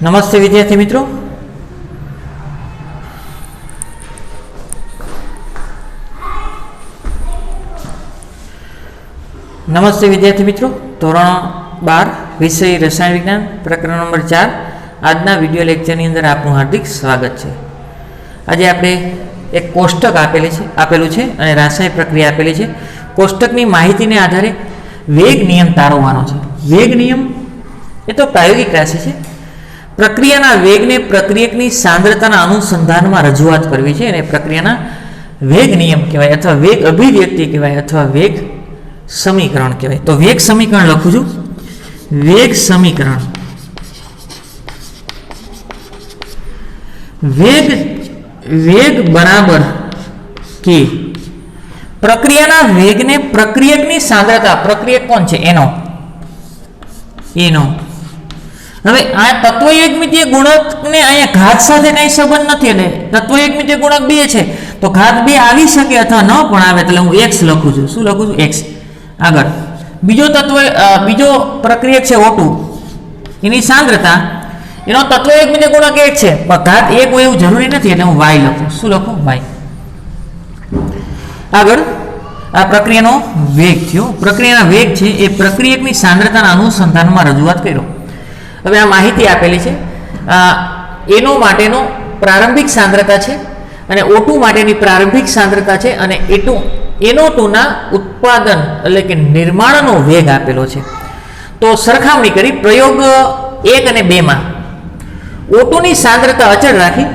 નમસ્તે વિદ્યાર્થી મિત્રો, ધોરણ 12 વિષય રસાયણ વિજ્ઞાન પ્રકરણ નંબર 4 આજના વિડિયો લેક્ચરની અંદર આપનું હાર્દિક સ્વાગત છે। આજે આપણે એક કોષ્ટક આપેલું છે અને રાસાયણિક પ્રક્રિયા આપેલી છે। કોષ્ટકની માહિતીને આધારે વેગ નિયમ તારવવાનો છે। વેગ નિયમ એ તો પ્રાયોગિક રાશિ છે। પ્રક્રિયાના વેગને પ્રક્રિયકની સાંદ્રતાના અનુસંધાનમાં રજૂઆત કરવી છે અને પ્રક્રિયાના વેગ નિયમ કહેવાય અથવા વેગ અભિવ્યક્તિ કહેવાય અથવા વેગ સમીકરણ કહેવાય। તો વેગ સમીકરણ લખું છું। વેગ સમીકરણ વેગ બરાબર કે પ્રક્રિયાના વેગને પ્રક્રિયકની સાંદ્રતા, પ્રક્રિયક કોણ છે? એનો હવે આ તત્વયુગ્મિતીય ગુણકને અહીંયા ઘાત સાથે કઈ સંબંધ નથી, એટલે તત્વયુગ્મિતીય ગુણક 2 છે તો ઘાત 2 આવી શકે અથવા ન પણ આવે, એટલે હું x લખું છું। શું લખું છું? x। આગળ બીજો પ્રક્રિયક છે O2, એની સાંદ્રતા, એનો તત્વયુગ્મિતીય ગુણક 1 છે પણ ઘાત 1 હોય એવું જરૂરી નથી, એટલે હું y લખું। શું લખું? y। આગળ આ પ્રક્રિયાનો વેગ થયો। પ્રક્રિયાના વેગ છે એ પ્રક્રિયકની સાંદ્રતાના અનુસંધાનમાં રજૂઆત કર્યો। હવે આ માહિતી આપેલી છે। એનો માટેનો પ્રારંભિક સાંદ્રતા છે અને O2 માટેની પ્રારંભિક સાંદ્રતા છે અને NO2 ના ઉત્પાદન એટલે કે નિર્માણનો વેગ આપેલો છે। તો સરખામણી કરી પ્રયોગ 1 અને 2 માં O2 ની સાંદ્રતા અચળ રાખી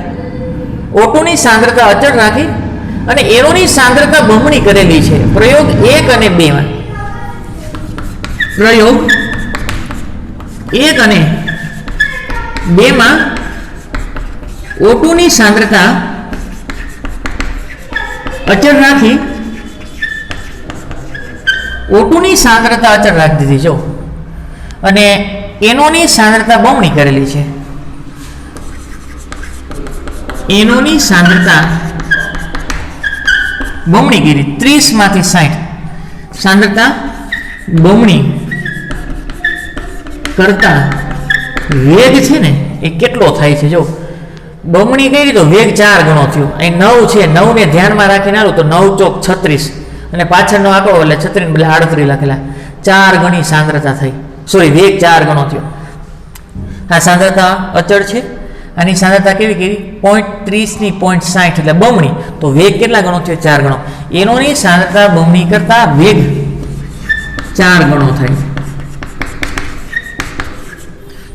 અને NO ની સાંદ્રતા બમણી કરેલી છે। પ્રયોગ 1 અને 2 માં પ્રયોગ 1 અને 2 માં O2 ની સાંદ્રતા અચળ રાખી, O2 ની સાંદ્રતા અચળ રાખી દીધી જો, અને NO ની સાંદ્રતા બમણી કરેલી છે। NO ની સાંદ્રતા બમણી કરી 30 માંથી 60, સાંદ્રતા બમણી કરતા વેગ છે ને એ કેટલો થાય છે? જો બમણી કરી તો વેગ 4 ગણો થયો। અહીં 9 છે, 9 ને ધ્યાનમાં રાખીને આલું તો 9 ચોક 36 અને પાછળનો આંકડો એટલે 36 બદલે 38 લખેલા, 4 ગણી સાંદ્રતા થઈ, સોરી વેગ 4 ગણો થયો। આ સાંદ્રતા અચળ છે, આની સાંદ્રતા કેવી કરી? 0.30 ની 0.60 એટલે બમણી, તો વેગ કેટલા ગણો થયો? 4 ગણો। એનોની સાંદ્રતા બમણી કરતા વેગ 4 ગણો થાય,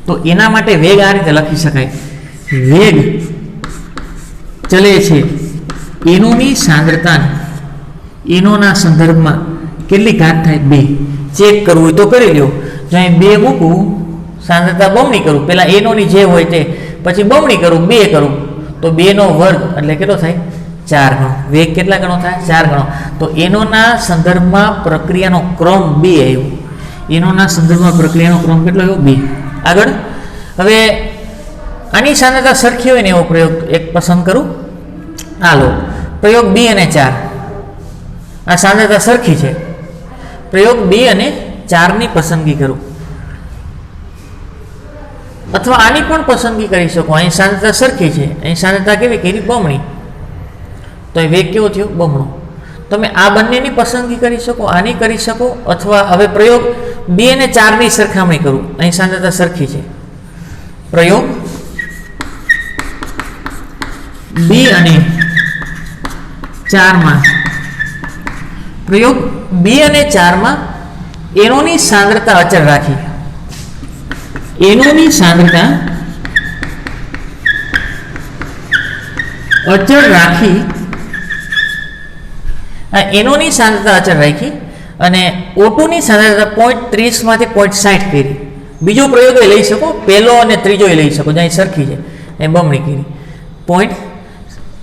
તો એના માટે વેગ આ રીતે લખી શકાય। વેગ ચલે છે એનોની સાંદ્રતા, એનોના સંદર્ભમાં કેટલી ઘાત થાય? 2। ચેક કરવું હોય તો કરી લ્યો। જો અહીં 2 મૂકું, સાંદ્રતા બમણી કરું, પહેલા એનોની જે હોય તે, પછી બમણી કરું 2 કરું તો 2 નો વર્ગ એટલે કેટલો થાય? 4 ગણો। વેગ કેટલા ગણો થાય? 4 ગણો। તો એનોના સંદર્ભમાં પ્રક્રિયાનો ક્રમ 2 આવ્યો। એનોના સંદર્ભમાં પ્રક્રિયાનો ક્રમ કેટલો આવ્યો? 2। આગળ હવે આની સાંદ્રતા સરખી હોય ને એવો પ્રયોગ એક પસંદ કરું। હાલો, પ્રયોગ 2 અને 4, આ સાંદ્રતા સરખી છે, પ્રયોગ 2 અને 4 ની પસંદગી કરું, અથવા આની પણ પસંદગી કરી શકો। અહીં સાંદ્રતા સરખી છે, અહીં સાંદ્રતા કેવી કરી? બમણી, તો અહીં વેગ કેવો થયો? બમણો। તમે આ બંનેની પસંદગી કરી શકો, આની કરી શકો, અથવા હવે પ્રયોગ 2 અને 4 ની સરખામણી કરું, અહીં સાંદ્રતા સરખી છે, પ્રયોગ 2 અને 4 માં પ્રયોગ 2 અને 4 માં એનોની સાંદ્રતા અચળ રાખી, એનોની સાંદ્રતા અચળ રાખી, એનોની સાંદ્રતા અચળ રાખી અને O2 ની સાંદ્રતા 0.30 માંથી 0.60 કરી। બીજો પ્રયોગ એ લઈ શકો, પહેલો અને ત્રીજો એ લઈ શકો, જ્યાં સરખી છે એ બમણી કરી।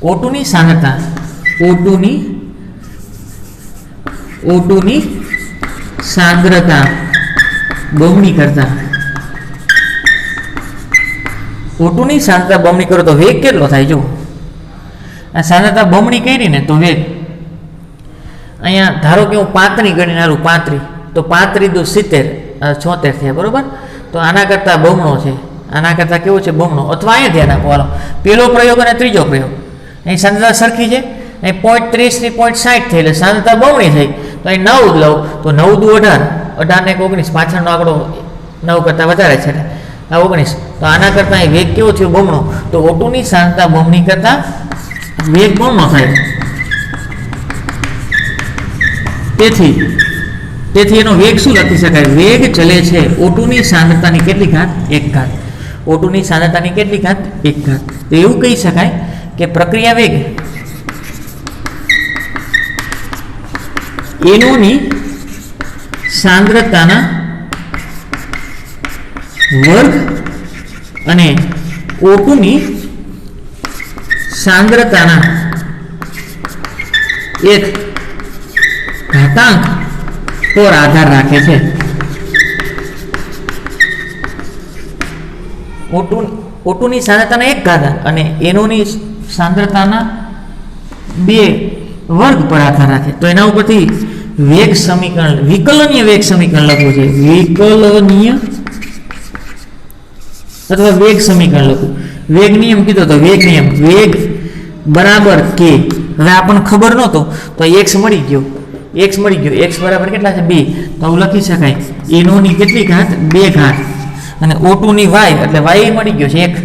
O2 ની સાંદ્રતા, O2 ની સાંદ્રતા બમણી કરતા, O2 ની સાંદ્રતા બમણી કરો તો વેગ કેટલો થાય? જો આ સાંદ્રતા બમણી કરી ને તો વેગ અહીંયા ધારો કે હું 35 ગણીને આલું, 35 તો 35 દુ 70, 76 થયા, બરોબર। તો આના કરતાં બમણો છે આના કરતાં કેવો છે બમણો. અથવા અહીંયા ધ્યાન આપો, હાલો પહેલો પ્રયોગ અને ત્રીજો પ્રયોગ, અહીં સાંદ્રતા સરખી છે, અહીં 0.30 ની 0.60 થઈ એટલે સાંદ્રતા બમણી થઈ. તો અહીં 9 લઉં તો 9 દુ 18, 18 ને 19, પાછળનો આંકડો 9 કરતાં વધારે છે આ 19. તો આના કરતાં અહીં વેગ કેવો થયો બમણો. તો O2 ની સાંદ્રતા બમણી કરતાં વેગ બમણો થાય. તેથી એનો વેગ શું લખી શકાય? વેગ ચલે છે O2 ની સાંદ્રતાની કેટલી ઘાત? 1 ઘાત. O2 ની સાંદ્રતાની કેટલી ઘાત? 1 ઘાત. તો એવું કહી શકાય કે પ્રક્રિયા વેગ NO ની સાંદ્રતાના વર્ગ અને O2 ની સાંદ્રતાના 1 ઘાતાંક પર આધાર રાખે છે. O2 ની સાંદ્રતાના 1 ઘાતાંક અને NO ની સાંદ્રતાના 2 વર્ગ પર આધાર રાખે. તો એના ઉપરથી વેગ સમીકરણ, વિકલનીય વેગ સમીકરણ લખવું છે. વિકલનીય અથવા વેગ સમીકરણ લખવું. વેગ નિયમ કીધો તો વેગ નિયમ, વેગ બરાબર k. હવે આપણને ખબર નહોતો તો x મળી ગયો, x બરાબર કેટલા છે? 2. તો આવું લખી શકાય NO ની કેટલી ઘાત? 2 ઘાત. અને O2 ની y એટલે y મળી ગયો છે 1,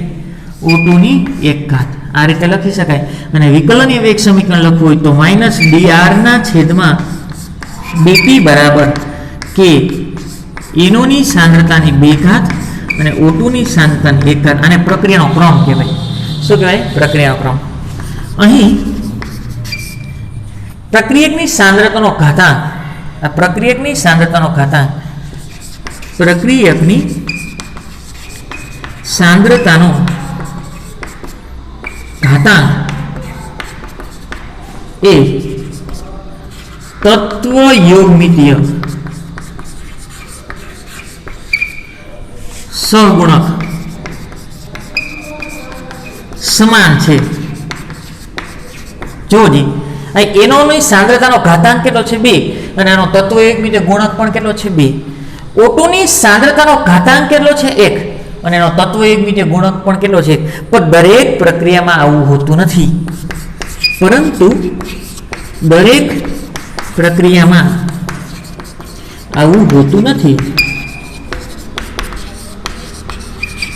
O2 ની 1 ઘાત. આ રીતે લખી શકાય. અને વિકલનીય વેગ સમીકરણ લખવું હોય તો -dr ના છેદમાં dt બરાબર k. NO ની સાંદ્રતાની 2 ઘાત અને O2 ની સાંદ્રતાની 1 ઘાત. આને પ્રક્રિયાનો ક્રમ કહેવાય. શું કહેવાય? પ્રક્રિયાનો ક્રમ. અહીં પ્રક્રિયકની સાંદ્રતાનો ઘાતાંક, આ પ્રક્રિયકની સાંદ્રતાનો ઘાતાંક, પ્રક્રિયકની સાંદ્રતાનો ઘાતાંક એ તત્વયોગમિતીય સહગુણક સમાન છે. જોજી NO ની સાંદ્રતાનો ઘાતાંક કેટલો છે? 2. અને આનો તત્વયોગમિતીય ગુણક પણ કેટલો છે? 2. O2 ની સાંદ્રતાનો ઘાતાંક કેટલો છે? 1. અને એનો તત્વયોગમિતીય ગુણક પણ કેટલો છે? પણ દરેક પ્રક્રિયામાં આવું હોતું નથી. પરંતુ દરેક પ્રક્રિયામાં આવું હોતું નથી.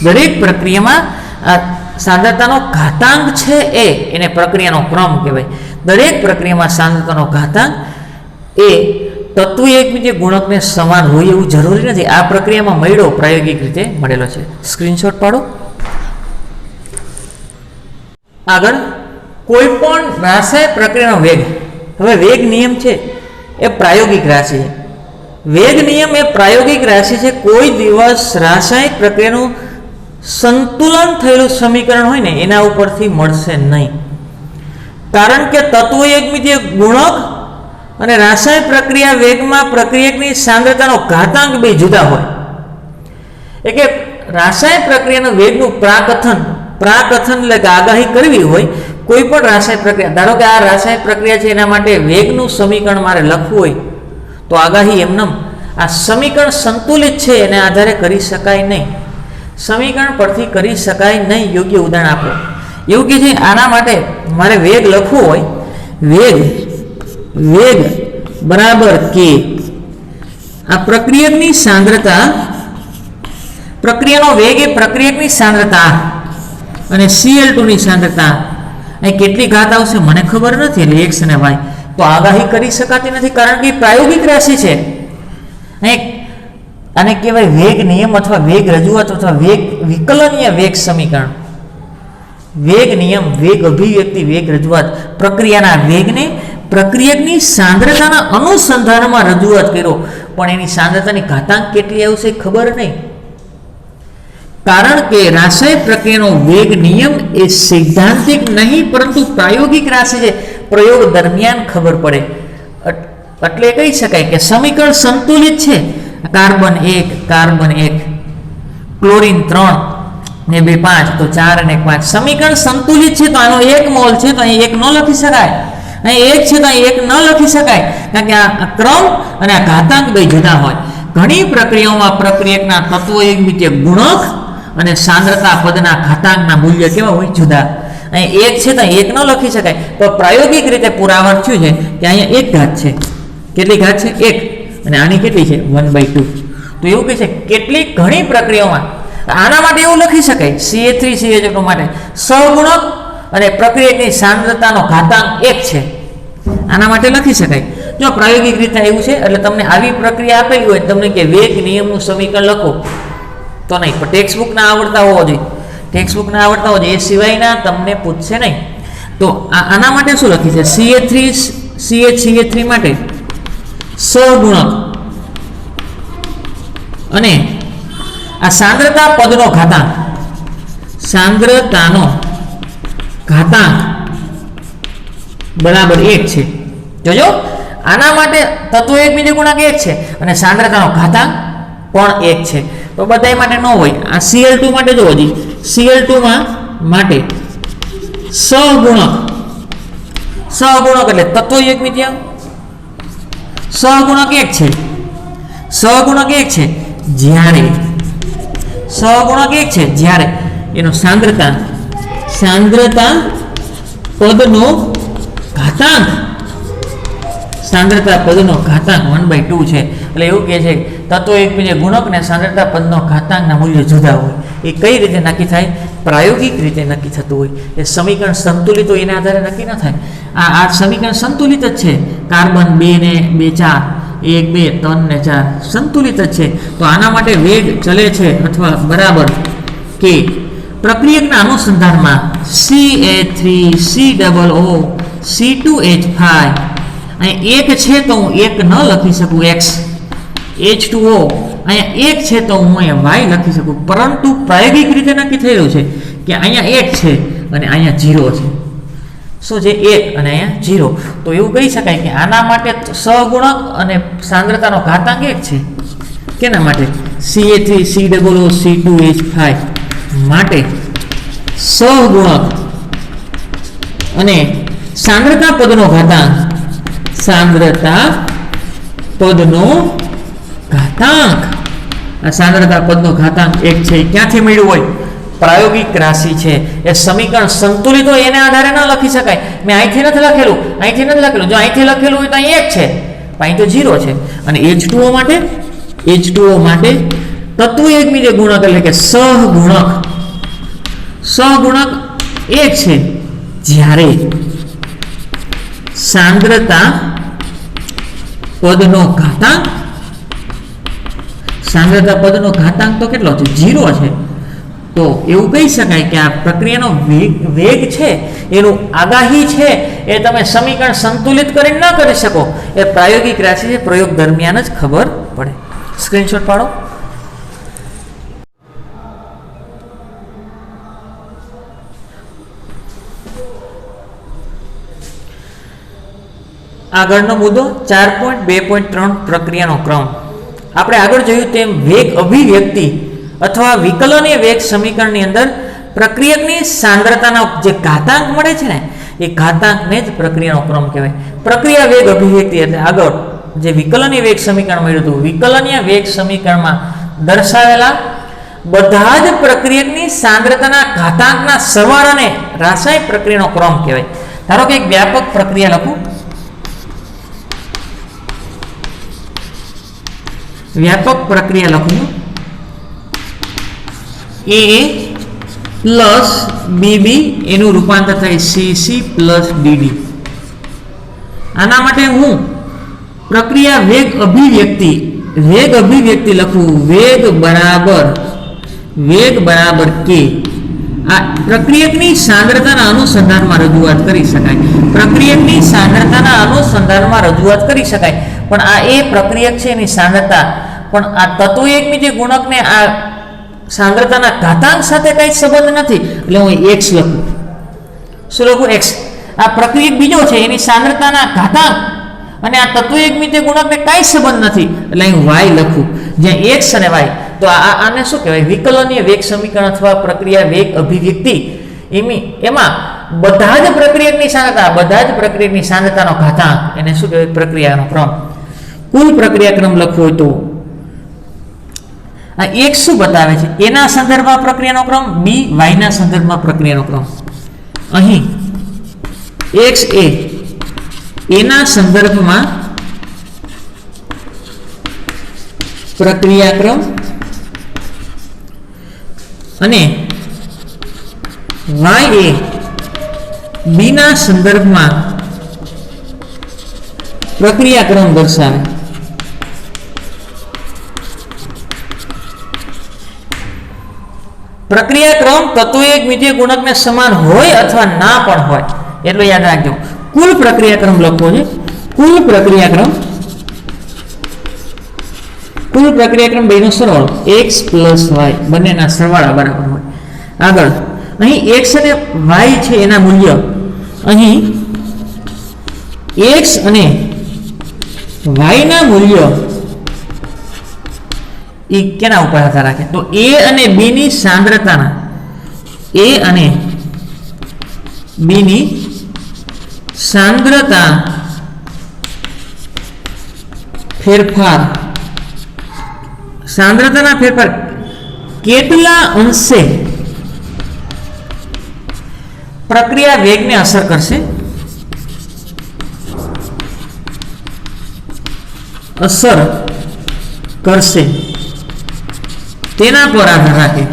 દરેક પ્રક્રિયામાં આ સાંદ્રતાનો ઘાતાંક છે એને પ્રક્રિયાનો ક્રમ કહેવાય. દરેક પ્રક્રિયામાં સાંદ્રતાનો ઘાતાંક એ તત્વયોગમિતીય ગુણકને સમાન હોય એવું જરૂરી નથી. આ પ્રક્રિયામાં મળ્યો પ્રાયોગિક રીતે મળેલો છે. સ્ક્રીનશોટ પાડો. આગળ કોઈ પણ રાસાયણિક પ્રક્રિયાનો વેગ. હવે વેગ નિયમ છે એ પ્રાયોગિક રાશિ છે. વેગ નિયમ એ પ્રાયોગિક રાશિ છે. કોઈ દિવસ રાસાયણિક પ્રક્રિયાનું સંતુલન થયેલું સમીકરણ હોય ને એના ઉપરથી મળશે નહીં. કારણ કે તત્વયોગમિતીય ગુણક અને રાસાયણિક પ્રક્રિયા વેગમાં પ્રક્રિયકની સાંદ્રતાનો ઘાતાંક બે જુદા હોય. એટલે રાસાયણિક પ્રક્રિયાના વેગનું પ્રાકથન એટલે આગાહી કરવી હોય કોઈ પણ રાસાયણિક પ્રક્રિયા. ધારો કે આ રાસાયણિક પ્રક્રિયા છે, એના માટે વેગનું સમીકરણ મારે લખવું હોય તો આગાહી એમનેમ આ સમીકરણ સંતુલિત છે એને આધારે કરી શકાય નહીં. સમીકરણ પરથી કરી શકાય નહીં. યોગ્ય ઉદાહરણ આપો. એવું કે છે આના માટે મારે વેગ લખવો હોય, વેગ બરાબર k. આ પ્રક્રિયકની સાંદ્રતા, પ્રક્રિયાનો વેગ એ પ્રક્રિયકની સાંદ્રતા અને Cl2 ની સાંદ્રતા અહીં કેટલી ઘાત આવશે મને ખબર નથી. એટલે x અને y તો આગાહી કરી શકાતી નથી, કારણ કે પ્રાયોગિક રાશિ છે. અહીં આને કહેવાય વેગ નિયમ અથવા વેગ રજૂઆત અથવા વેગ વિકલનીય વેગ સમીકરણ. વેગ નિયમ, વેગ અભિવ્યક્તિ, વેગ રજૂઆત પ્રક્રિયાના વેગને પ્રક્રિયકની સાંદ્રતાના અનુસંધાનમાં રજૂઆત કર્યો, પણ એની સાંદ્રતાની ઘાતાંક કેટલી આવશે ખબર નહીં. કારણ કે રાસાયણિક પ્રક્રિયાનો વેગ નિયમ એ સૈદ્ધાંતિક નહીં પરંતુ પ્રાયોગિક રાશિ છે. પ્રયોગ દરમિયાન ખબર પડે. એટલે કહી શકાય કે સમીકરણ સંતુલિત છે. કાર્બન 1 ક્લોરીન 3 ને 2 5 તો 4 અને 5 સમીકરણ સંતુલિત છે. તો આનો 1 મોલ છે તો અહીં 1 ન લખી શકાય. અહીં 1 છે તો અહીં 1 ન લખી શકાય, કારણ કે આ ક્રમ અને આ ઘાતાંક બે જુદા હોય. ઘણી પ્રક્રિયાઓમાં પ્રક્રિયકના તત્વયોગમિતીય ગુણક અને સાંદ્રતા પદના ઘાતાંકના મૂલ્ય કેવા હોય? જુદા. અહીં એક છે તો એક ન લખી શકાય, પણ પ્રાયોગિક રીતે પુરાવા થયું છે કે અહીંયા એક ઘાત છે. કેટલી ઘાત છે? એક. અને આની કેટલી છે? 1/2. તો એવું કહે છે કેટલીક ઘણી પ્રક્રિયાઓમાં આના માટે એવું લખી શકાય CH3CH2 માટે સહગુણક અને પ્રક્રિયકની સાંદ્રતાનો ઘાતાંક 1 છે. આના માટે લખી શકાય. જો પ્રાયોગિક રીતે એવું છે એટલે તમને આવી પ્રક્રિયા આપેલી હોય, તમને કે વેગ નિયમનું સમીકરણ લખો તો નહીં, પણ ટેક્સ્ટબુક ના આવડતા હોવો જોઈએ. ટેક્સ્ટબુક ના આવડતા હોવો જોઈએ, એ સિવાયના તમને પૂછશે નહીં. તો આના માટે શું લખી છે? CH3 માટે સહગુણક અને આ સાંદ્રતા પદનો ઘાતાંક, સાંદ્રતાનો ઘાતાંક બરાબર 1 છે. જોજો આના માટે તત્વ એકબીજા ગુણાંક 1 છે અને સાંદ્રતાનો ઘાતાંક પણ 1 છે. તો બધા માટે ન હોય. આ Cl2 માટે જોવો જી, Cl2 માટે સહગુણક એટલે તત્વ એકબીજા સહગુણક 1 છે. સહગુણક 1 છે જ્યારે સહગુણક 1 છે જ્યારે એનો સાંદ્રતા પદનો ઘાતાંક 1/2 છે. એટલે એવું કહે છે તત્વો એકબીજા ગુણક ને સાંદ્રતા પદનો ઘાતાંકના મૂલ્ય જુદા હોય. એ કઈ રીતે નક્કી થાય? પ્રાયોગિક રીતે નક્કી થતું હોય. એ સમીકરણ સંતુલિત હોય એના આધારે નક્કી ન થાય. આ સમીકરણ સંતુલિત જ છે. કાર્બન 2 ને 2 4, 1 2 3 ને 4 સંતુલિત જ છે. તો આના માટે વેગ ચલે છે અથવા બરાબર કે પ્રક્રિયકના અનુસંધાનમાં CH3COO C2H5 અહીં 1 છે તો હું 1 ન લખી શકું x, H2O અહીંયા 1 છે તો હું અહીંયા y લખી શકું, પરંતુ પ્રાયોગિક રીતે નક્કી થયેલું છે કે અહીંયા 1 છે અને અહીંયા 0 છે. શું છે? 1 અને અહીંયા 0. તો એવું કહી શકાય કે આના માટે સહગુણક અને સાંદ્રતાનો ઘાતાંક 1 છે. કેના માટે? CH3COO C2H5 માટે સહગુણક અને સાંદ્રતા પદનો ઘાતાંક આ સાંદ્રતા પદનો ઘાતાંક 1 છે. ક્યાંથી મળ્યું હોય? પ્રાયોગિક રાશિ છે. એ સમીકરણ સંતુલિત હોય એના આધારે ન લખી શકાય. મેં અહીંથી નથી લખેલું, અહીંથી નથી લખેલું. જો અહીંથી લખેલું હોય તો અહીં 1 છે, અહીં તો 0 છે. અને H2O માટે તત્વ એકબીજા ગુણક એટલે કે સહગુણક 1 છે જ્યારે સાંદ્રતા પદનો ઘાતાંક તો કેટલો છે? 0 છે. તો એવું કહી શકાય કે આ પ્રક્રિયાનો વેગ છે એનું આગાહી છે એ તમે સમીકરણ સંતુલિત કરીને ન કરી શકો. એ પ્રાયોગિક રાશિ છે, પ્રયોગ દરમિયાન જ ખબર પડે. સ્ક્રીનશોટ પાડો. આગળનો મુદ્દો 4.2.3 પ્રક્રિયાનો ક્રમ. આપણે આગળ જોયું તેમ વેગ અભિવ્યક્તિ અથવા વિકલનીય વેગ સમીકરણની અંદર પ્રક્રિયકની સાંદ્રતાનો જે ઘાતાંક મળે છે ને એ ઘાતાંકને જ પ્રક્રિયાનો ક્રમ કહેવાય. પ્રક્રિયા વેગ અભિવ્યક્તિ એટલે આગળ જે વિકલનીય વેગ સમીકરણ મળ્યું હતું, વિકલનીય વેગ સમીકરણમાં દર્શાવેલા બધા જ પ્રક્રિયકની સાંદ્રતાના ઘાતાંકના સરવાળાને રાસાયણિક પ્રક્રિયાનો ક્રમ કહેવાય. ધારો કે એક વ્યાપક પ્રક્રિયા લખું. વ્યાપક પ્રક્રિયા લખું A પ્લસ BB એનું રૂપાંતર થાય CC પ્લસ DD. આના માટે હું પ્રક્રિયા વેગ અભિવ્યક્તિ લખું. વેગ બરાબર K. આ પ્રક્રિયકની સાંદ્રતાના અનુસંધાનમાં રજૂઆત કરી શકાય. પણ આ એ પ્રક્રિયક છે એની સાંદ્રતા, પણ આ તત્વ એકબીજા ગુણકને આ સાંદ્રતાના ઘાતાંક સાથે કઈ સંબંધ નથી. એટલે હું x લખું. શું લખું? x. આ પ્રક્રિયક બીજો છે એની સાંદ્રતાના ઘાતાંક અને આ તત્વ એકબીજા ગુણકને કઈ સંબંધ નથી. એટલે હું y લખું, જ્યાં x અને y. તો આને શું કહેવાય? વિકલનીય વેગ સમીકરણ અથવા પ્રક્રિયા વેગ અભિવ્યક્તિ. એમાં બધા જ પ્રક્રિયકની સાંદ્રતાનો ઘાતાંક એને શું કહેવાય? પ્રક્રિયાનો ક્રમ. કુલ પ્રક્રિયા ક્રમ લખવો હોય તો આ x શું બતાવે છે? a ના સંદર્ભમાં પ્રક્રિયાનો ક્રમ, b y ના સંદર્ભમાં પ્રક્રિયાનો ક્રમ. અહીં x એ a ના સંદર્ભમાં પ્રક્રિયા ક્રમ અને y એ b ના સંદર્ભમાં પ્રક્રિયા ક્રમ દર્શાવે. પ્રક્રિયા ક્રમ તત્વો એકમિતીય ગુણકને સમાન હોય અથવા ના પણ હોય એટલું યાદ રાખજો. કુલ પ્રક્રિયા ક્રમ લખવો છે. કુલ પ્રક્રિયા ક્રમ બેનો સરવાળો x + y બંનેના સરવાળા બરાબર હોય. આગળ અહીં x અને y છે એના મૂલ્ય અહીં x અને y ના મૂલ્ય એ કેના ઉપર આધાર રાખે? તો a અને b ની સાંદ્રતાના ફેરફાર કેટલા અંશે પ્રક્રિયા વેગને અસર કરશે? તેના પર આધાર રાખે.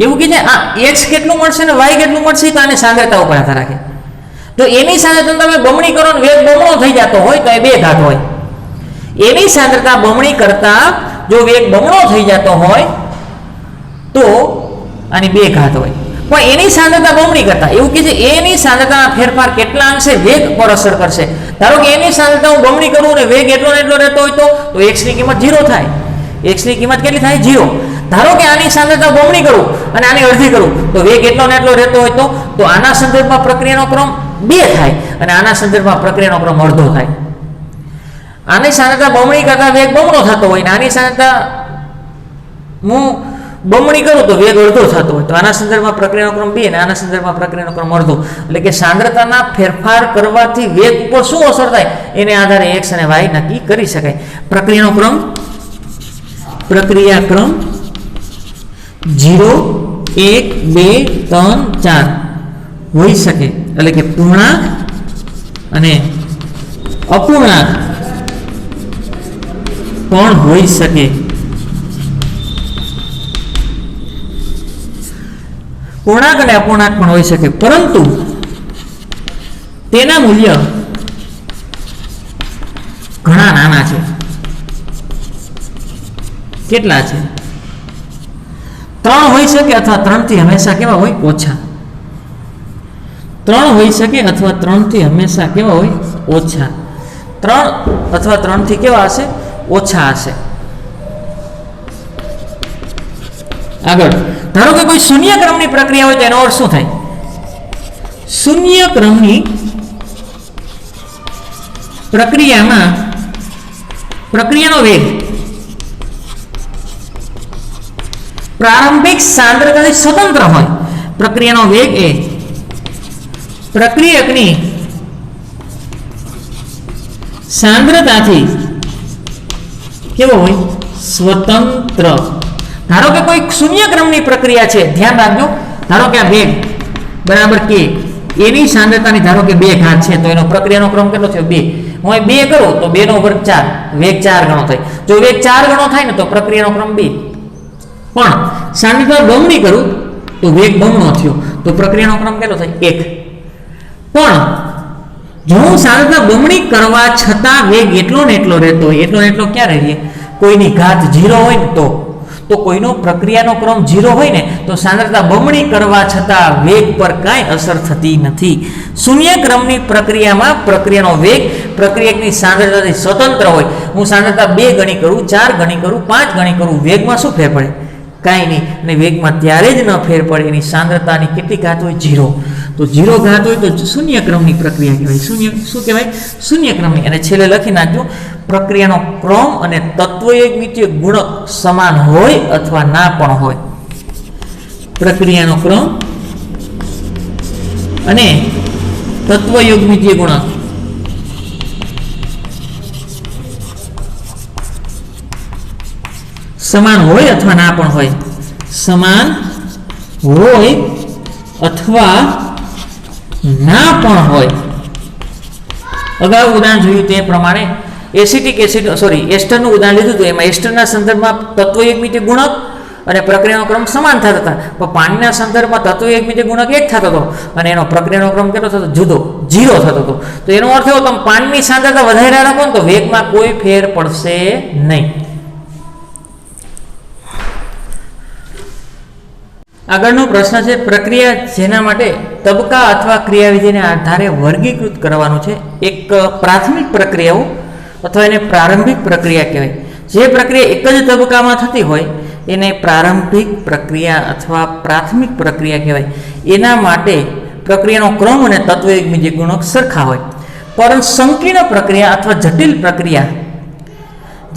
એવું કે છે આ x કેટલું મળશે ને y કેટલું મળશે તો આને સાંદ્રતા ઉપર આધાર રાખે. તો એની સાંદ્રતા તમે બમણી કરો ને વેગ બમણો થઈ જતો હોય તો એ 2 ઘાત હોય. એની સાંદ્રતા બમણી કરતા જો વેગ બમણો થઈ જતો હોય તો આની 2 ઘાત હોય. પણ એની સાંદ્રતા બમણી કરતા એવું કે છે એની સાંદ્રતાના ફેરફાર કેટલા અંશે વેગ પર અસર કરશે. ધારો કે એની સાંદ્રતા હું બમણી કરું ને વેગ એટલો ને એટલો રહેતો હોય તો x ની કિંમત 0 થાય. x ની કિંમત કેટલી થાય? 0. ધારો કે આની સાંદ્રતા બમણી કરું અને આની અડધી કરું તો વેગ એટલો ને એટલો રહેતો હોય તો આના સંદર્ભમાં પ્રક્રિયાનો ક્રમ 2 થાય અને આના સંદર્ભમાં પ્રક્રિયાનો ક્રમ અડધો થાય. આની સાંદ્રતા બમણી કરતા વેગ બમણો થતો હોય ને આની સાંદ્રતા હું બમણી કરું તો વેગ અડધો થતો હોય તો આના સંદર્ભમાં પ્રક્રિયાનો ક્રમ 2 અને આના સંદર્ભમાં પ્રક્રિયાનો ક્રમ અડધો. એટલે કે સાંદ્રતાના ફેરફાર કરવાથી વેગ ઉપર શું અસર થાય એને આધારે x અને y નક્કી કરી શકાય. પ્રક્રિયા ક્રમ 0 1 2 3 4 હોઈ શકે. એટલે કે પૂર્ણાંક અને અપૂર્ણાંક પણ હોઈ શકે. પૂર્ણાંક અને અપૂર્ણાંક પણ હોઈ શકે પરંતુ તેના મૂલ્ય ઘણા નાના છે. કેટલા છે? 3 હોઈ શકે અથવા 3 થી હંમેશા કેવા હોય? ઓછા. 3 હોઈ શકે અથવા 3 થી હંમેશા કેવા હોય? ઓછા. 3 અથવા 3 થી કેવા હશે? ઓછા હશે. આગળ ધારો કે કોઈ શૂન્ય ક્રમની પ્રક્રિયા હોય તો એનો અર્થ શું થાય? શૂન્ય ક્રમની પ્રક્રિયામાં પ્રક્રિયાનો વેગ પ્રારંભિક સાંદ્રતાથી સ્વતંત્ર હોય. પ્રક્રિયાનો વેગ એ પ્રક્રિયકની સાંદ્રતાથી કેવો હોય? સ્વતંત્ર. ધારો કે કોઈ શૂન્ય ક્રમની પ્રક્રિયા છે, ધ્યાન રાખજો. ધારો કે આ વેગ બરાબર k એની સાંદ્રતાની ધારો કે 2 ઘાત છે તો એનો પ્રક્રિયાનો ક્રમ કેટલો થયો? 2. હું 2 કરું તો 2 નો વર્ગ 4 વેગ 4 ગણો થાય. જો વેગ 4 ગણો થાય ને તો પ્રક્રિયાનો ક્રમ 2. પણ સાંદ્રતા બમણી કરું તો વેગ બમણો થયો તો પ્રક્રિયાનો ક્રમ કેટલો થાય? 1. પણ જો હું સાંદ્રતા બમણી કરવા છતાં વેગ એટલો ને એટલો રહેતો હોય, એટલો ને એટલો ક્યારે રહે? કોઈની ઘાત 0 હોય ને તો કોઈનો પ્રક્રિયાનો ક્રમ 0 હોય ને તો સાંદ્રતા બમણી કરવા છતાં વેગ પર કાંઈ અસર થતી નથી. શૂન્ય ક્રમની પ્રક્રિયામાં પ્રક્રિયાનો વેગ પ્રક્રિયકની સાંદ્રતાથી સ્વતંત્ર હોય. હું સાંદ્રતા 2 ગણી કરું, 4 ગણી કરું, 5 ગણી કરું, વેગમાં શું ફેર પડે? કાંઈ નહીં. અને વેગમાં ત્યારે જ ન ફેર પડે એની સાંદ્રતાની કેટલી ઘાત હોય? 0. તો 0 ઘાત હોય તો શૂન્ય ક્રમની પ્રક્રિયા કહેવાય. શું કહેવાય? શૂન્ય ક્રમની. અને છેલ્લે લખી નાખજો પ્રક્રિયાનો ક્રમ અને તત્વયોગમિતીય ગુણક સમાન હોય અથવા ના પણ હોય. પ્રક્રિયાનો ક્રમ અને તત્વયોગમિતીય ગુણક સમાન હોય અથવા ના પણ હોય, સમાન હોય અથવા ના પણ હોય. અગાઉ ઉદાહરણ જોયું તે પ્રમાણે એસિટિક એસિડ એસ્ટરનું ઉદાહરણ લીધું હતું. એમાં એસ્ટરના સંદર્ભમાં તત્વ એકમિતીય ગુણક અને પ્રક્રિયાનો ક્રમ સમાન થતા હતા, પણ પાણીના સંદર્ભમાં તત્વ એકમિતીય ગુણક એક થતો હતો અને એનો પ્રક્રિયાનો ક્રમ કેટલો થતો? જુદો, 0 થતો હતો. તો એનો અર્થ એવો, તમે પાણીની સાંદ્રતા વધારે રાખો ને તો વેગમાં કોઈ ફેર પડશે નહીં. આગળનો પ્રશ્ન છે, પ્રક્રિયા જેના માટે તબક્કા અથવા ક્રિયાવિધિને આધારે વર્ગીકૃત કરવાનું છે. એક પ્રાથમિક પ્રક્રિયાઓ અથવા એને પ્રારંભિક પ્રક્રિયા કહેવાય. જે પ્રક્રિયા એક જ તબક્કામાં થતી હોય એને પ્રારંભિક પ્રક્રિયા અથવા પ્રાથમિક પ્રક્રિયા કહેવાય. એના માટે પ્રક્રિયાનો ક્રમ અને તત્વ એકમિતીય ગુણક સરખા હોય. પરંતુ સંકીર્ણ પ્રક્રિયા અથવા જટિલ પ્રક્રિયા,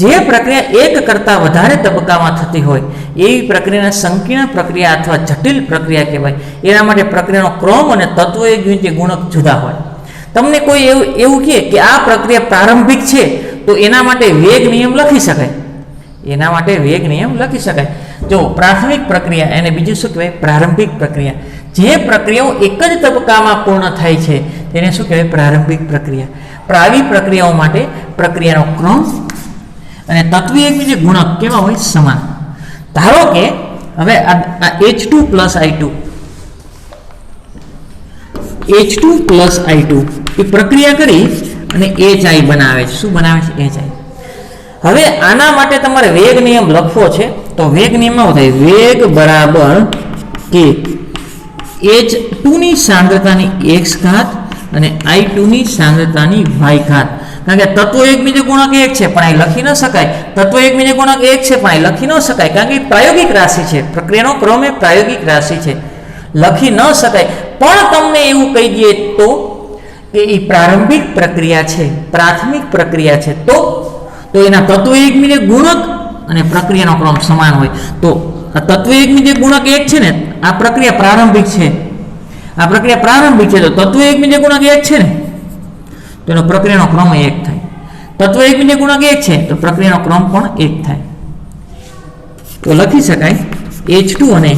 જે પ્રક્રિયા એક કરતાં વધારે તબક્કામાં થતી હોય એવી પ્રક્રિયાને સંકીર્ણ પ્રક્રિયા અથવા જટિલ પ્રક્રિયા કહેવાય. એના માટે પ્રક્રિયાનો ક્રમ અને તત્વ એકમિતીય ગુણક જુદા હોય. તમને કોઈ એવું કહે કે આ પ્રક્રિયા પ્રારંભિક છે તો એના માટે વેગ નિયમ લખી શકાય. એના માટે વેગ નિયમ લખી શકાય. જો પ્રાથમિક પ્રક્રિયા એને બીજું શું કહેવાય? પ્રારંભિક પ્રક્રિયા. જે પ્રક્રિયાઓ એક જ તબક્કામાં પૂર્ણ થાય છે તેને શું કહેવાય? પ્રારંભિક પ્રક્રિયા. આવી પ્રક્રિયાઓ માટે પ્રક્રિયાનો ક્રમ અને તત્વ એકમિતીય ગુણક કેવા હોય? સમાન. ધારો કે હવે આ H2 પ્લસ I2 એ પ્રક્રિયા કરી અને HI બનાવે છે. શું બનાવે છે? HI. હવે આના માટે તમારે વેગ નિયમ લખવો છે. તો વેગ નિયમમાં શું થાય? વેગ બરાબર કે H2 ની સાંદ્રતાની x ઘાત અને I2 ની સાંદ્રતાની y ઘાત. કારણ કે તત્વ એકમિતીય ગુણક 1 છે પણ અહીં લખી ન શકાય. તત્વ એકમિતીય ગુણક 1 છે પણ અહીં લખી ન શકાય, કારણ કે પ્રાયોગિક રાશિ છે. પ્રક્રિયાનો ક્રમ એ પ્રાયોગિક રાશિ છે, લખી ન શકાય. પણ તમને એવું કહી દઈએ તો કે એ પ્રારંભિક પ્રક્રિયા છે, પ્રાથમિક પ્રક્રિયા છે, તો એના તત્વ એકમિતીય ગુણક અને પ્રક્રિયાનો ક્રમ સમાન હોય. તો આ તત્વ એકમિતીય ગુણક 1 છે ને, આ પ્રક્રિયા પ્રારંભિક છે, આ પ્રક્રિયા પ્રારંભિક છે, તો તત્વ એકમિતીય ગુણક 1 છે ને, તો એનો પ્રક્રિયાનો ક્રમ 1 થાય. તત્વ એકમિતીય ગુણક 1 છે તો પ્રક્રિયાનો ક્રમ પણ 1 થાય. તો લખી શકાય H2 અને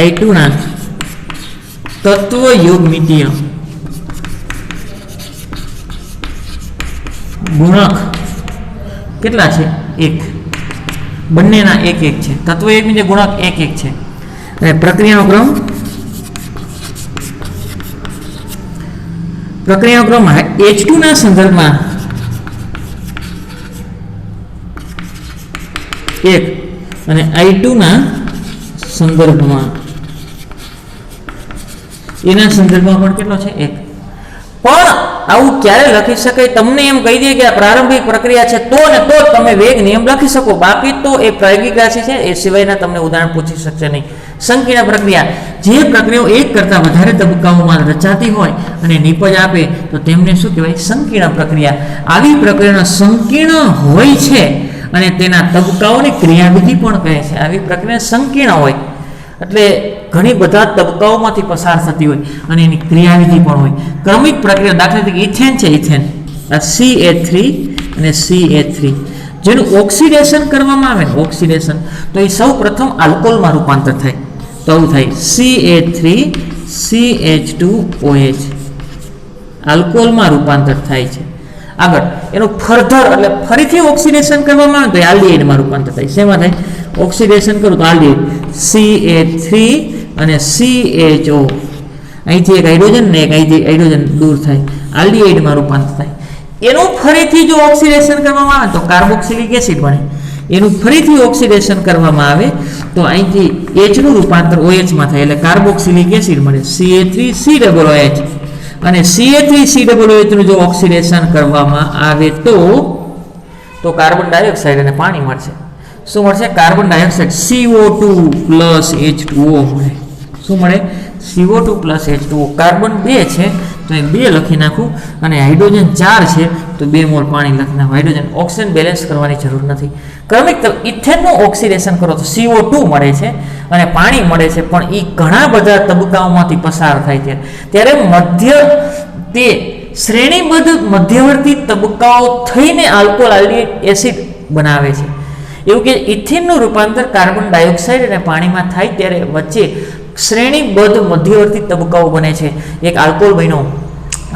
I2 ના તત્વ યોગમિતીય ગુણક કેટલા છે? 1. બંનેના 1 1 છે. તત્વ એકમિતીય ગુણક 1 1 છે અને પ્રક્રિયાનો ક્રમ H2 ના સંદર્ભમાં 1 અને I2 ના સંદર્ભમાં એના સંદર્ભમાં પણ કેટલો છે? 1. પણ આવું ક્યારે લખી શકાય? તમને એમ કહી દે કે આ પ્રારંભિક પ્રક્રિયા છે તો ને તો તમે વેગ નિયમ લખી શકો. બાકી તો એ પ્રાયોગિક રાશિ છે, એ સિવાયના તમને ઉદાહરણ પૂછી શકશે નહીં. સંકીર્ણ પ્રક્રિયા, જે પ્રક્રિયાઓ એક કરતાં વધારે તબક્કાઓમાં રચાતી હોય અને નિપજ આપે તો તેમને શું કહેવાય? સંકીર્ણ પ્રક્રિયા. આવી પ્રક્રિયાનો સંકીર્ણ હોય છે અને તેના તબક્કાઓને ક્રિયાવિધિ પણ કહે છે. આવી પ્રક્રિયા સંકીર્ણ હોય એટલે ઘણી બધા તબક્કાઓમાંથી પસાર થતી હોય અને એની ક્રિયાવિધિ પણ હોય. ક્રમિક પ્રક્રિયા, દાખલા તરીકે ઇથેન છે, ઇથેન આ CH3 અને CH3 જેનું ઓક્સિડેશન કરવામાં આવે ને, ઓક્સિડેશન, તો એ સૌ પ્રથમ આલ્કોહોલમાં રૂપાંતર થાય. તો આવું થાય CH3CH2OH, આલ્કોહોલમાં રૂપાંતર થાય છે. આગળ એનું ફર્ધર એટલે ફરીથી ઓક્સિડેશન કરવામાં આવે તો આલ્ડીહાઇડમાં રૂપાંતર થાય. શેમાં થાય? ઓક્સિડેશન કરું તો આલ્ડીહાઇડ CH3 અને CHO, અહીંથી એક હાઇડ્રોજન ને એક અહીંથી હાઇડ્રોજન દૂર થાય, આલ્ડીહાઇડમાં રૂપાંતર થાય. એનું ફરીથી જો ઓક્સિડેશન કરવામાં આવે તો કાર્બોક્સિલિક એસિડ બને. એનું ફરીથી ઓક્સિડેશન કરવામાં આવે તો અહીંથી H નું રૂપાંતર OH માં થાય એટલે કાર્બોક્સિલિક એસિડ મળે, CH3COOH. અને CH3COOH નું જો ઓક્સિડેશન કરવામાં આવે તો કાર્બન ડાયોક્સાઇડ અને પાણી મળશે. શું મળશે? Carbon dioxide CO2 plus H2O મળે. શું મળે? CO2 plus H2O. કાર્બન 2 છે તો એ 2 લખી નાખું અને હાઇડ્રોજન 4 છે તો 2 મોલ પાણી લખી નાખું. હાઇડ્રોજન ઓક્સિજન બેલેન્સ કરવાની જરૂર નથી. ક્રમિક ઇથેનનું ઓક્સિડેશન કરો તો CO2 મળે છે અને પાણી મળે છે, પણ એ ઘણા બધા તબક્કાઓમાંથી પસાર થાય છે. ત્યારે તે શ્રેણીબદ્ધ મધ્યવર્તી તબક્કાઓ થઈને આલ્કોહોલ આલ્ડીહાઇડ એસિડ બનાવે છે. એવું કે ઇથેનનું રૂપાંતર કાર્બન ડાયોક્સાઇડ અને પાણીમાં થાય ત્યારે વચ્ચે શ્રેણીબદ્ધ મધ્યવર્તી તબક્કાઓ બને છે. એક આલ્કોહોલ બન્યો,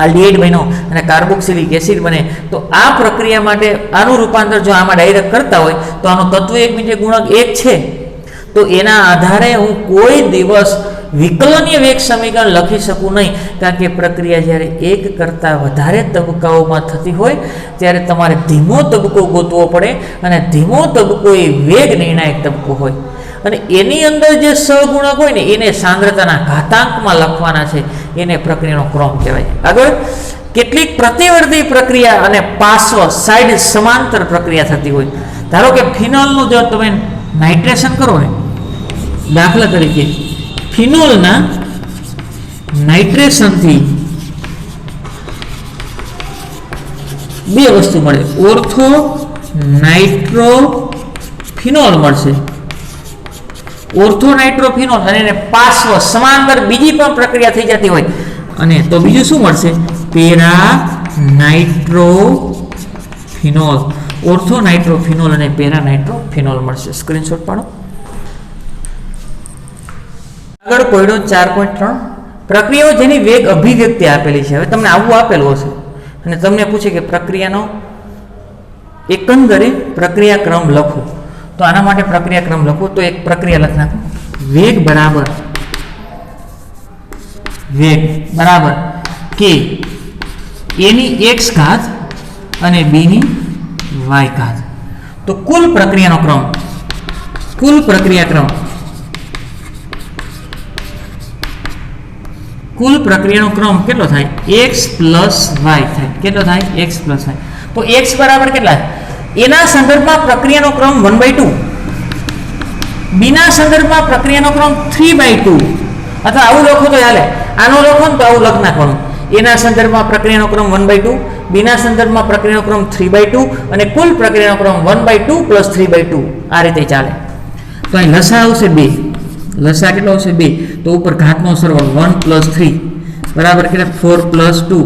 આલ્ડિહાઇડ બન્યો અને કાર્બોક્સિલિક એસિડ બને. તો આ પ્રક્રિયા માટે આનું રૂપાંતર જો આમાં ડાયરેક્ટ કરતા હોય તો આનો તત્વ એકમીતીય ગુણક 1 છે. તો એના આધારે હું કોઈ દિવસ વિકલનીય વેગ સમીકરણ લખી શકું નહીં, કારણ કે પ્રક્રિયા જ્યારે એક કરતાં વધારે તબક્કાઓમાં થતી હોય ત્યારે તમારે ધીમો તબક્કો ગોતવો પડે, અને ધીમો તબક્કો એ વેગ નિર્ણાયક તબક્કો હોય, અને એની અંદર જે સહગુણક હોય ને એને સાંદ્રતાના ઘાતાંકમાં લખવાના છે. એને પ્રક્રિયાનો ક્રમ કહેવાય. આગળ કેટલીક પ્રતિવર્તી પ્રક્રિયા અને પાર્શ્વ સાઇડ સમાંતર પ્રક્રિયા થતી હોય. ધારો કે ફિનોલનું જો તમે નાઇટ્રેશન કરો ને, દાખલા તરીકે ફિનોલના નાઇટ્રેશનથી બે વસ્તુ મળે, ઓર્થો નાઇટ્રોફિનોલ મળશે. ઓર્થો નાઇટ્રોફિનોલ અને એને પાર્શ્વ સમાંતર બીજી પણ પ્રક્રિયા થઈ જતી હોય, અને તો બીજું શું મળશે? Para nitrophenol. ઓર્થો નાઇટ્રોફિનોલ અને પેરા નાઇટ્રોફિનોલ મળશે. સ્ક્રીનશોટ પાડો. આગળ કોયડો 4.3 પ્રક્રિયાઓ જેની વેગ અભિવ્યક્તિ આપેલી છે. હવે તમને આવું આપેલું હશે અને તમને પૂછે કે પ્રક્રિયાનો એકંદરે પ્રક્રિયા ક્રમ લખો, તો આના માટે પ્રક્રિયા ક્રમ લખો તો એક પ્રક્રિયા લખ નાખો. વેગ બરાબર કે એની x ઘાત અને b ની y ઘાત. તો કુલ પ્રક્રિયા ક્રમ કેટલો થાય? x પ્લસ y થાય. કેટલો થાય? x plus y. તો x બરાબર કેટલા? એના સંદર્ભમાં પ્રક્રિયાનો ક્રમ 1/2, બીના સંદર્ભમાં પ્રક્રિયાનો ક્રમ 3/2, અથવા આવું લખો તો ચાલે. આનો લખો ને તો આવું લખ નાખવાનું. એના સંદર્ભમાં પ્રક્રિયાનો ક્રમ 1/2, બીના સંદર્ભમાં પ્રક્રિયાનો ક્રમ 3/2 અને કુલ પ્રક્રિયાનો ક્રમ 1/2 પ્લસ 3/2. આ રીતે ચાલે. તો અહીં લસા આવશે 2. લસા કેટલો આવશે? 2. તો ઉપર ઘાતનો સરવાળો 1 પ્લસ 3 બરાબર કેટલા? 4 પ્લસ 2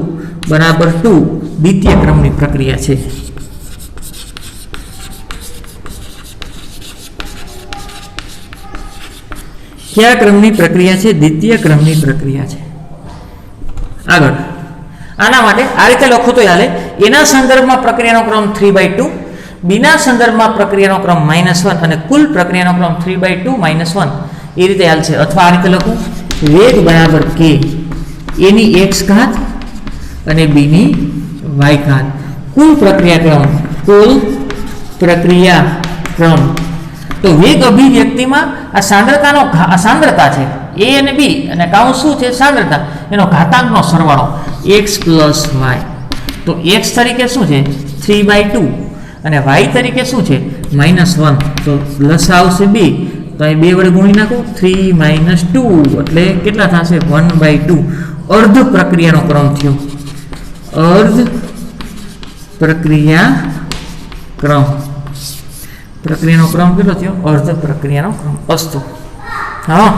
બરાબર 2. દ્વિતીય ક્રમની પ્રક્રિયા છે. કયા ક્રમની પ્રક્રિયા છે? દ્વિતીય ક્રમની પ્રક્રિયા છે. આગળ આના માટે આ રીતે લખો તો ચાલે. એના સંદર્ભમાં પ્રક્રિયાનો ક્રમ 3/2, બીના સંદર્ભમાં પ્રક્રિયાનો ક્રમ -1 અને કુલ પ્રક્રિયાનો ક્રમ 3/2 -1. એ રીતે ચાલશે. અથવા આ રીતે લખું, વેગ બરાબર k એની x ઘાત અને b ની y ઘાત. કુલ પ્રક્રિયા ક્રમ. તો વેગ અભિવ્યક્તિમાં આ સાંદ્રતા છે a અને b, અને કાઉન્સ શું છે? સાંદ્રતા. એનો ઘાતાંકનો સરવાળો x પ્લસ y. તો x તરીકે શું છે? 3/2 અને y તરીકે શું છે? -1. તો લસા આવશે 2. તો અહીં 2 વડે ગુણી નાખો. 3 - 2 એટલે કેટલા થશે? 1/2. અર્ધ પ્રક્રિયાનો ક્રમ થયો. પ્રક્રિયાનો ક્રમ કેટલો થયો? અર્ધ પ્રક્રિયાનો ક્રમ. અસ્તુ. હા.